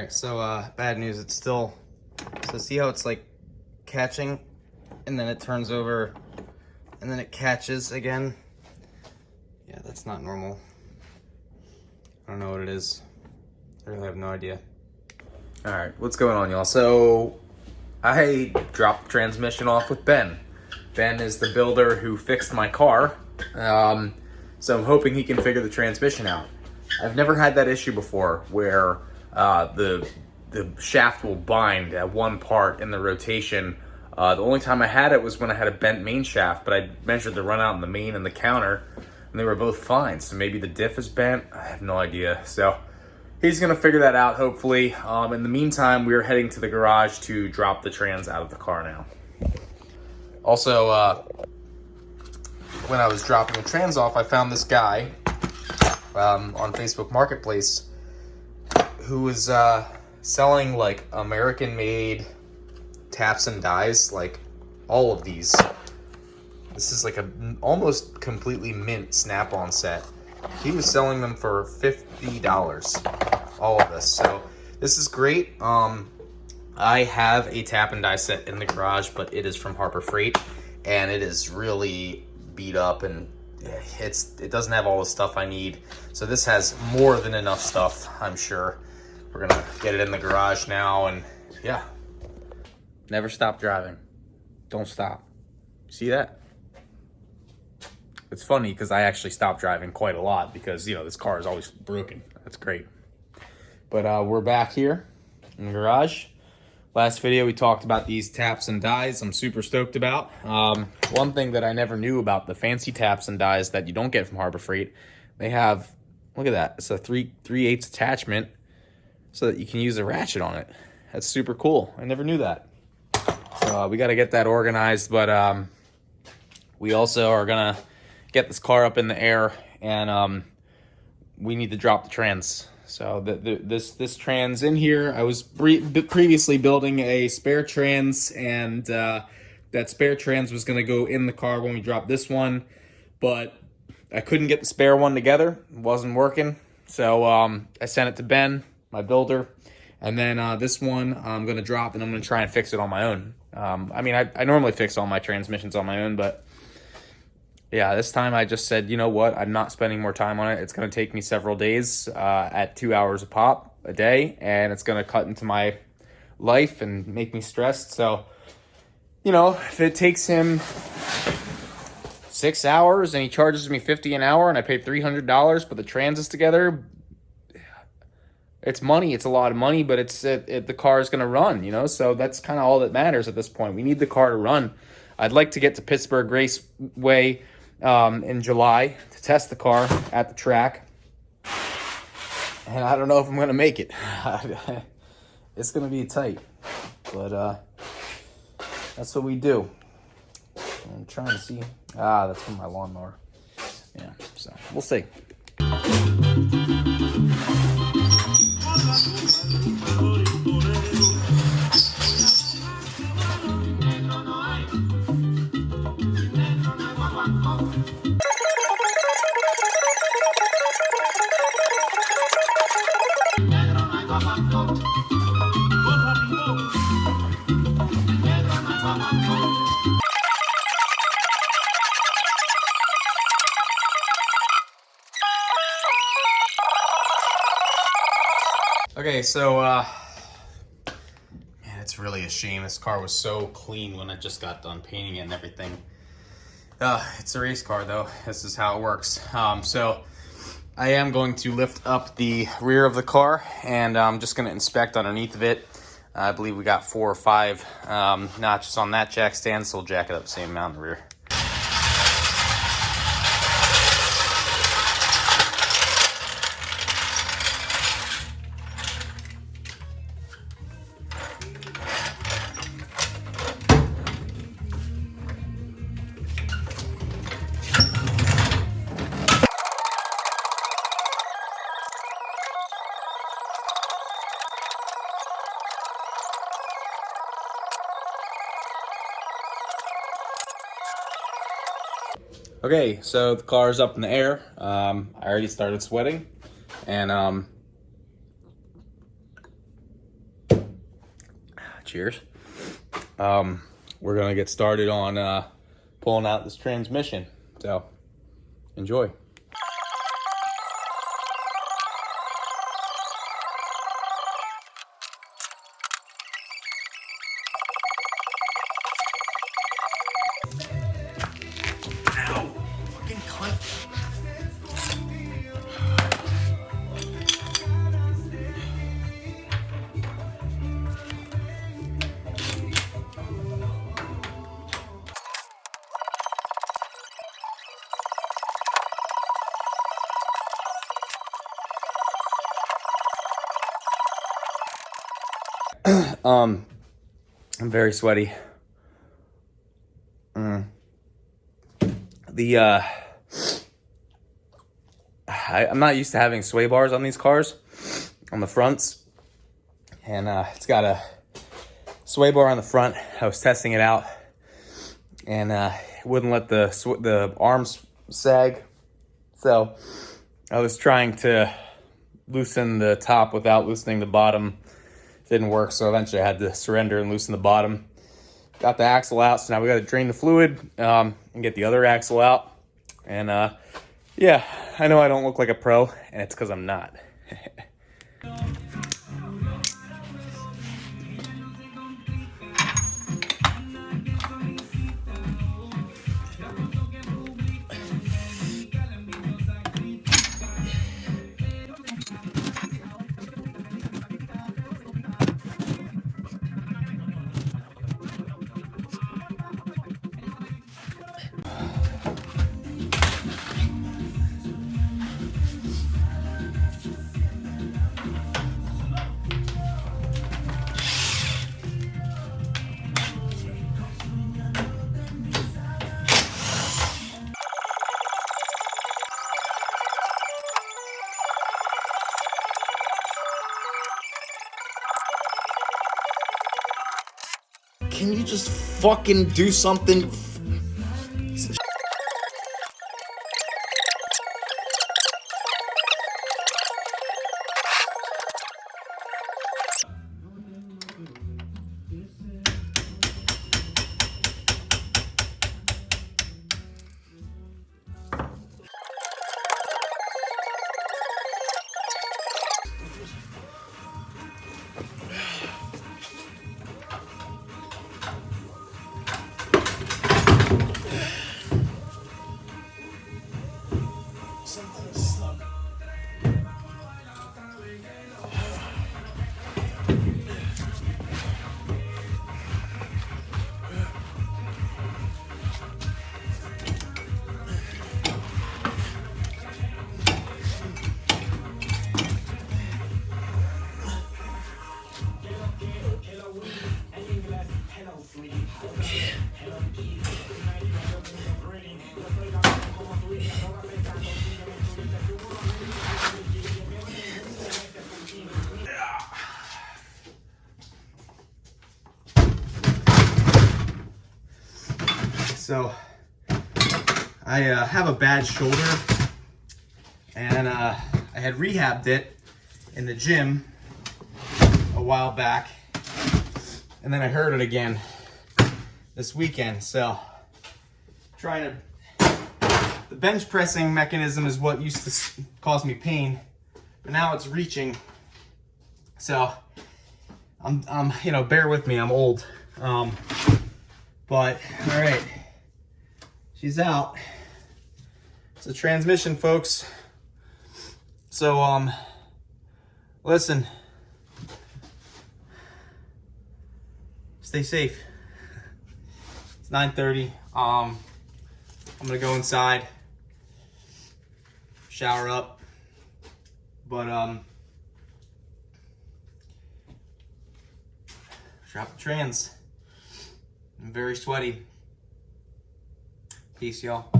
Alright, so bad news, it's still, so see how it's like catching and then it turns over and then it catches again? Yeah, that's not normal. I don't know what it is. I really have no idea. Alright, what's going on, y'all? So I dropped the transmission off with Ben. Ben is the builder who fixed my car. So I'm hoping he can figure the transmission out. I've never had that issue before where the shaft will bind at one part in the rotation. The only time I had it was when I had a bent main shaft, but I measured the run out in the main and the counter, and they were both fine. So maybe the diff is bent. I have no idea. So he's gonna figure that out, hopefully. In the meantime, we're heading to the garage to drop the trans out of the car now. Also, when I was dropping the trans off, I found this guy on Facebook Marketplace who was selling like American-made taps and dies, like all of these. This is like a almost completely mint Snap-on set. He was selling them for $50, all of this. So this is great. I have a tap and die set in the garage, but it is from Harbor Freight, and it is really beat up, and it doesn't have all the stuff I need. So this has more than enough stuff, I'm sure. We're gonna get it in the garage now, and yeah. Never stop driving. Don't stop. See that? It's funny because I actually stopped driving quite a lot because, you know, this car is always broken. That's great. But we're back here in the garage. Last video we talked about these taps and dies. I'm super stoked about. One thing that I never knew about the fancy taps and dies that you don't get from Harbor Freight, they have, look at that, it's a 3/8 attachment so that you can use a ratchet on it. That's super cool. I never knew that. So we got to get that organized, but we also are gonna get this car up in the air, and we need to drop the trans. So this trans in here, I was previously building a spare trans, and that spare trans was gonna go in the car when we dropped this one, but I couldn't get the spare one together. It wasn't working. So I sent it to Ben, my builder, and then this one I'm gonna drop, and I'm gonna try and fix it on my own. I mean, I normally fix all my transmissions on my own, but yeah, this time I just said, you know what, I'm not spending more time on it. It's going to take me several days at 2 hours a pop a day, and it's going to cut into my life and make me stressed. So, you know, if it takes him 6 hours and he charges me $50 an hour and I pay $300, but the trans is together, it's money. It's a lot of money, but the car is going to run, you know? So that's kind of all that matters at this point. We need the car to run. I'd like to get to Pittsburgh Raceway in July to test the car at the track, and I don't know if I'm gonna make it. It's gonna be tight, but that's what we do. I'm trying to see. That's from my lawnmower. Yeah, so we'll see. Okay, so man, it's really a shame. This car was so clean when I just got done painting it and everything. It's a race car though. This is how it works. So I am going to lift up the rear of the car, and I'm just going to inspect underneath of it. I believe we got 4 or 5 notches on that jack stand, so we'll jack it up the same amount in the rear. Okay, so the car's up in the air. I already started sweating, and cheers. We're gonna get started on pulling out this transmission. So enjoy. I'm very sweaty. I'm not used to having sway bars on these cars, on the fronts, and it's got a sway bar on the front. I was testing it out, and it wouldn't let the arms sag, so I was trying to loosen the top without loosening the bottom. Didn't work, so eventually I had to surrender and loosen the bottom. Got the axle out, so now we got to drain the fluid and get the other axle out. And yeah, I know I don't look like a pro, and it's because I'm not. Can you just fucking do something? So I have a bad shoulder, and I had rehabbed it in the gym a while back, and then I hurt it again this weekend. So trying to, the bench pressing mechanism is what used to cause me pain, but now it's reaching. So I'm you know, bear with me, I'm old. But all right, she's out. It's a transmission, folks. So listen, stay safe. It's 9:30. I'm gonna go inside, shower up, but drop the trans. I'm very sweaty. Peace, y'all.